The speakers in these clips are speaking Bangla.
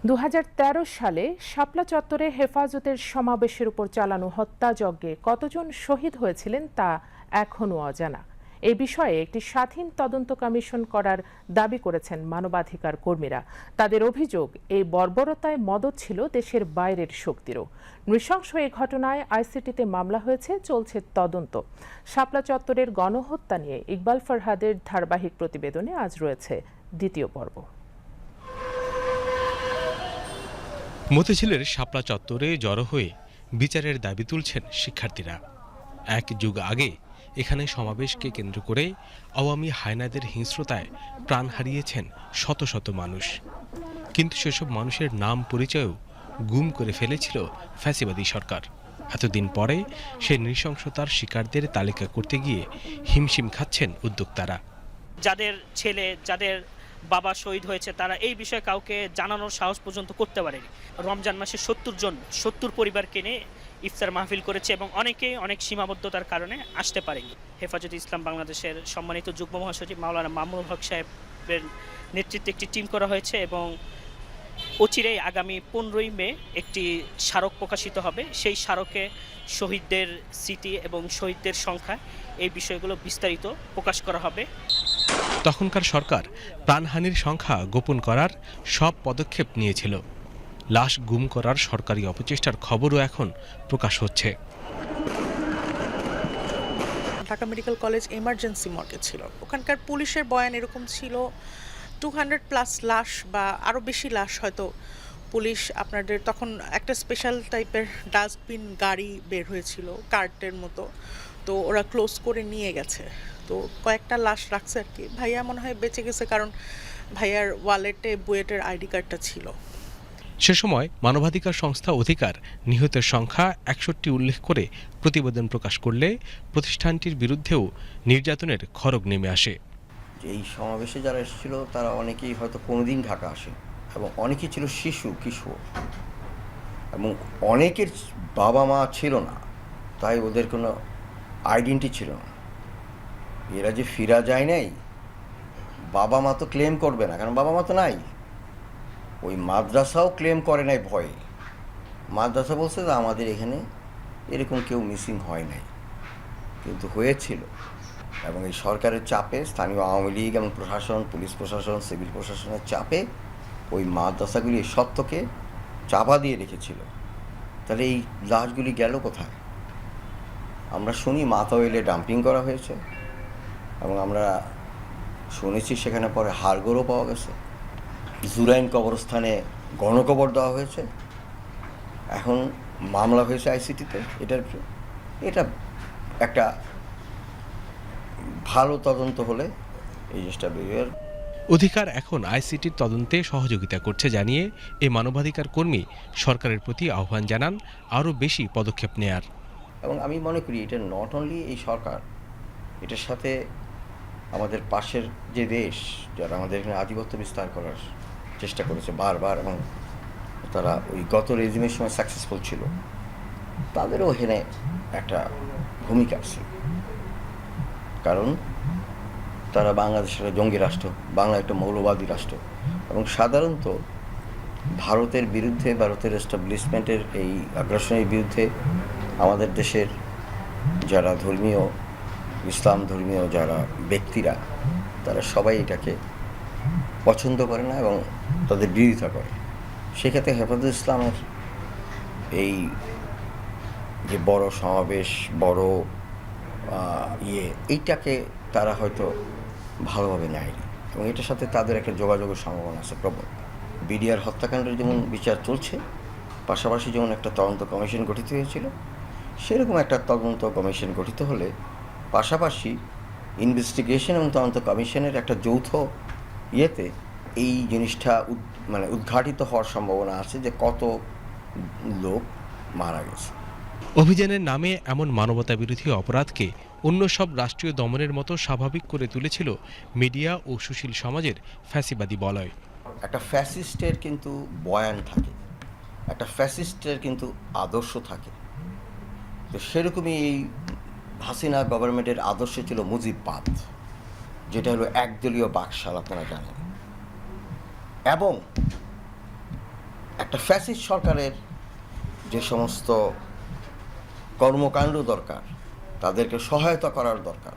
২০১৩ সালে শাপলা চত্বরে হেফাজতের সমাবেশের উপর চালানো হত্যাযজ্ঞে কতজন শহীদ হয়েছিলেন তা এখনও অজানা। এ বিষয়ে একটি স্বাধীন তদন্ত কমিশন করার দাবি করেছেন মানবাধিকার কর্মীরা। তাদের অভিযোগ, এই বর্বরতায় মদদ ছিল দেশের বাইরের শক্তিরও। নৃশংস এই ঘটনায় আইসিটিতে মামলা হয়েছে, চলছে তদন্ত। শাপলা চত্বরের গণহত্যা নিয়ে ইকবাল ফরহাদের ধারাবাহিক প্রতিবেদনে আজ রয়েছে দ্বিতীয় পর্ব। মতিঝিলের শাপলা চত্বরে জড়ো হয়ে বিচারের দাবি তুলছেন শিক্ষার্থীরা। এক যুগ আগে এখানে সমাবেশকে কেন্দ্র করে আওয়ামী হায়নাদের হিংস্রতায় প্রাণ হারিয়েছেন শত শত মানুষ। কিন্তু সেসব মানুষের নাম পরিচয়ও গুম করে ফেলেছিল ফ্যাসিবাদী সরকার। এতদিন পরে সেই নৃশংসতার শিকারদের তালিকা করতে গিয়ে হিমশিম খাচ্ছেন উদ্যোক্তারা। যাদের ছেলে, যাদের বাবা শহীদ হয়েছে, তারা এই বিষয়ে কাউকে জানানোর সাহস পর্যন্ত করতে পারেনি। রমজান মাসে ৭০ পরিবারকে নিয়ে ইফতার মাহফিল করেছে এবং অনেকেই অনেক সীমাবদ্ধতার কারণে আসতে পারেনি। হেফাজতে ইসলাম বাংলাদেশের সম্মানিত যুগ্ম মহাসচিব মাওলানা মামুনুল হক সাহেবের নেতৃত্বে একটি টিম করা হয়েছে এবং অচিরেই আগামী ১৫ই মে একটি স্মারক প্রকাশিত হবে। সেই স্মারকে শহীদদের স্মৃতি এবং শহীদদের সংখ্যা, এই বিষয়গুলো বিস্তারিত প্রকাশ করা হবে। তখনকার সরকার প্রাণহানির সংখ্যা গোপন করার সব পদক্ষেপ নিয়েছিল। লাশ গুম করার সরকারি অপচেষ্টার খবরও এখন প্রকাশ হচ্ছে। ঢাকা মেডিকেল কলেজ এমার্জেন্সি মর্গে ছিল। ওখানকার পুলিশের বয়ান এরকম ছিল, 200+ লাশ বা আরও বেশি লাশ হয়তো পুলিশ আপনাদের তখন একটা স্পেশাল টাইপের ডাস্টবিন গাড়ি বের হয়েছিল কার্টের মতো, তো ওরা ক্লোজ করে নিয়ে গেছে। তো কয়েকটা লাশ রাখছে আর কি। ভাইয়া মনে হয় বেঁচে গেছে, কারণ ভাইয়ার ওয়ালেটে বুয়েটের আইডি কার্ডটা ছিল। সে সময় মানবাধিকার সংস্থা অধিকার নিহতের সংখ্যা ৬১ উল্লেখ করে প্রতিবেদন প্রকাশ করলে প্রতিষ্ঠানটির বিরুদ্ধেও নির্যাতনের খড়গ নেমে আসে। এই সমাবেশে যারা এসেছিল তারা অনেকেই হয়তো কোনোদিন ঢাকা আসে এবং অনেকেই ছিল শিশু কিশোর এবং অনেকের বাবা মা ছিল না, তাই ওদের কোনো আইডেন্টি ছিল না। এরা যে ফিরা যায় নাই, বাবা মা তো ক্লেম করবে না, কারণ বাবা মা তো নাই। ওই মাদ্রাসাও ক্লেম করে নাই ভয়ে। মাদ্রাসা বলছে যে আমাদের এখানে এরকম কেউ মিসিং হয় নাই, কিন্তু হয়েছিল। এবং এই সরকারের চাপে, স্থানীয় আওয়ামী লীগ এবং প্রশাসন, পুলিশ প্রশাসন, সিভিল প্রশাসনের চাপে ওই মাদ্রাসাগুলি এই সত্যকে চাপা দিয়ে রেখেছিল। তাহলে এই লাশগুলি গেল কোথায়? আমরা শুনি মাতাওয়েলে ডাম্পিং করা হয়েছে এবং আমরা শুনেছি সেখানে পরে হাড়গোড়ও পাওয়া গেছে। জুরাইন কবরস্থানে গণকবর দেওয়া হয়েছে। এখন মামলা হয়েছে আইসিটিতে। এটা একটা ভালো তদন্ত হলে এই জিনিসটা বেরিয়ে। অধিকার এখন আইসিটির তদন্তে সহযোগিতা করছে জানিয়ে এই মানবাধিকার কর্মী সরকারের প্রতি আহ্বান জানান আরও বেশি পদক্ষেপ নেয়ার। এবং আমি মনে করি এটা নট অনলি এই সরকার, এটার সাথে আমাদের পাশের যে দেশ, যারা আমাদের এখানে আধিপত্য বিস্তার করার চেষ্টা করেছে বারবার এবং তারা ওই গত রেজিমের সময় সাকসেসফুল ছিল, তাদেরও এখানে একটা ভূমিকা আছে। কারণ তারা বাংলাদেশের জঙ্গি রাষ্ট্র, বাংলা একটা মৌলবাদী রাষ্ট্র এবং সাধারণত ভারতের বিরুদ্ধে, ভারতের এস্টাবলিশমেন্টের এই আগ্রাসনের বিরুদ্ধে আমাদের দেশের যারা ধর্মীয়, ইসলাম ধর্মীয় যারা ব্যক্তিরা, তারা সবাই এটাকে পছন্দ করে না এবং তাদের বিরোধিতা করে। সেক্ষেত্রে হেফাজতে ইসলামের এই যে বড় সমাবেশ, বড় এইটাকে তারা হয়তো ভালোভাবে নেয়নি এবং এটার সাথে তাদের একটা যোগাযোগের সম্ভাবনা আছে প্রবল। বিডিআর হত্যাকাণ্ডের যেমন বিচার চলছে, পাশাপাশি যেমন একটা তদন্ত কমিশন গঠিত হয়েছিল, সেরকম একটা তদন্ত কমিশন গঠিত হলে পাশাপাশি ইনভেস্টিগেশন এবং তদন্ত কমিশনের একটা যৌথ ইয়েতে এই জিনিসটা উদ্ঘাটিত হওয়ার সম্ভাবনা আছে যে কত লোক মারা গেছে। অভিযানের নামে এমন মানবতাবিরোধী অপরাধকে অন্য সব রাষ্ট্রীয় দমনের মতো স্বাভাবিক করে তুলেছিল মিডিয়া ও সুশীল সমাজের ফ্যাসিবাদী বলয়। একটা ফ্যাসিস্টের কিন্তু বয়ান থাকে, একটা ফ্যাসিস্টের কিন্তু আদর্শ থাকে। তো সেরকমই এই হাসিনা গভর্নমেন্টের আদর্শ ছিল মুজিববাদ, যেটা হলো একদলীয় বাকশাল, আপনারা জানেন। এবং একটা ফ্যাসিস্ট সরকারের যে সমস্ত কর্মকাণ্ড দরকার, তাদেরকে সহায়তা করার দরকার।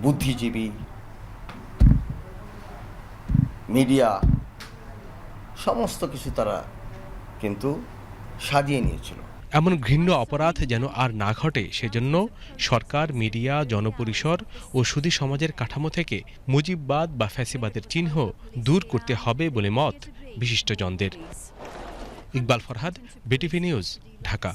বুদ্ধিজীবী, মিডিয়া, সমস্ত কিছু তারা কিন্তু সাজিয়ে নিয়েছিল। এমন ঘৃণ্য অপরাধ যেন আর না ঘটে সেজন্য সরকার, মিডিয়া, জনপরিসর ও সুধী সমাজের কাঠামো থেকে মুজিববাদ বা ফ্যাসিবাদের চিহ্ন দূর করতে হবে বলে মত বিশিষ্টজনদের। Iqbal Farhad, BTV news, Dhaka.